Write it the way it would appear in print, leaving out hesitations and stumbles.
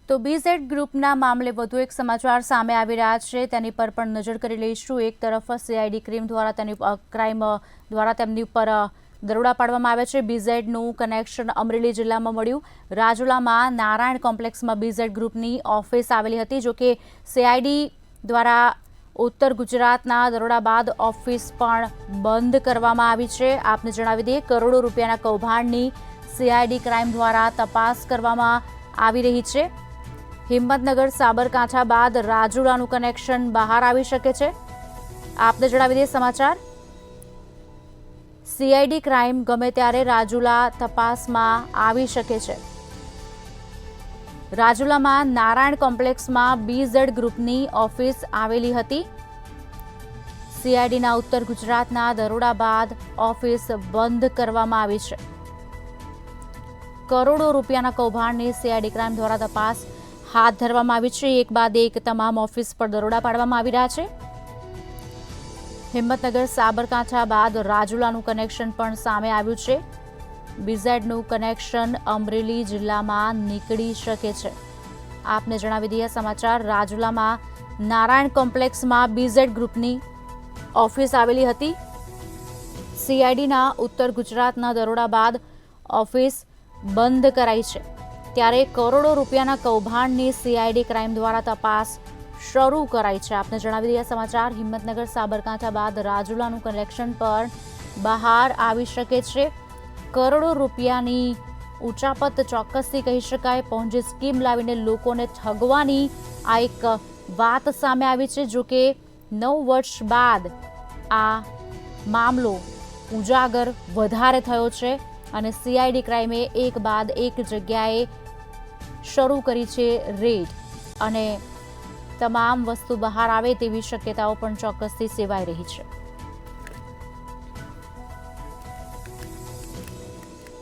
તો બીઝેડ ગ્રુપના મામલે વધુ એક સમાચાર સામે આવી રહ્યા છે, તેની પર પણ નજર કરી લઈશું। એક તરફ સીઆઈડી ક્રાઇમ દ્વારા તેમની ઉપર દરોડા પાડવામાં આવ્યા છે। બીઝેડનું કનેક્શન અમરેલી જિલ્લામાં મળ્યું। રાજુલામાં નારાયણ કોમ્પ્લેક્સમાં બીઝેડ ગ્રુપની ઓફિસ આવેલી હતી, જો કે સીઆઈડી દ્વારા ઉત્તર ગુજરાતના દરોડા બાદ ઓફિસ પણ બંધ કરવામાં આવી છે। આપને જણાવી દઈએ, કરોડો રૂપિયાના કૌભાંડની સીઆઈડી ક્રાઇમ દ્વારા તપાસ કરવામાં આવી રહી છે। હિંમતનગર સાબરકાંઠા બાદ રાજુલાનું કનેક્શન બહાર આવી શકે છે। આપને જણાવી દઈએ સમાચાર, સીઆઈડી ક્રાઇમ ગમે ત્યારે રાજુલા તપાસમાં આવી શકે છે। રાજુલામાં નારાયણ કોમ્પ્લેક્સમાં બીઝેડ ગ્રુપની ઓફિસ આવેલી હતી। સીઆઈડીના ઉત્તર ગુજરાતના દરોડા બાદ ઓફિસ બંધ કરવામાં આવી છે। કરોડો રૂપિયાના કૌભાંડની સીઆઈડી ક્રાઇમ દ્વારા તપાસ હાથ ધરવામાં આવી છે। એક બાદ એક તમામ ઓફિસ પર દરોડા પાડવામાં આવી રહ્યા છે। હિંમતનગર સાબરકાંઠા બાદ રાજુલાનું કનેક્શન પણ સામે આવ્યું છે। બીઝેડનું કનેક્શન અમરેલી જિલ્લામાં નીકળી શકે છે। આપને જણાવી દઈએ સમાચાર, રાજુલામાં નારાયણ કોમ્પ્લેક્સમાં બીઝેડ ગ્રુપની ઓફિસ આવેલી હતી। સીઆઈડીના ઉત્તર ગુજરાતના દરોડા બાદ ઓફિસ બંધ કરાઈ છે, ત્યારે કરોડો રૂપિયાના કૌભાંડની સીઆઈડી ક્રાઇમ દ્વારા તપાસ શરૂ કરાઈ છે। આપને જણાવી દઈએ સમાચાર, હિંમતનગર સાબરકાંઠા બાદ રાજુલાનું કનેક્શન પણ બહાર આવી શકે છે। કરોડો રૂપિયાની ઉચાપત ચોક્કસથી કહી શકાય। પોન્જી સ્કીમ લાવીને લોકોને ઠગવાની આ એક વાત સામે આવી છે। જો કે 9 વર્ષ બાદ આ મામલો ઉજાગર વધારે થયો છે અને સીઆઈડી ક્રાઇમે એક બાદ એક જગ્યાએ શરૂ કરી છે રેડ, અને તમામ વસ્તુ બહાર આવે તેવી શક્યતાઓ પણ ચોક્કસથી સેવાઈ રહી છે।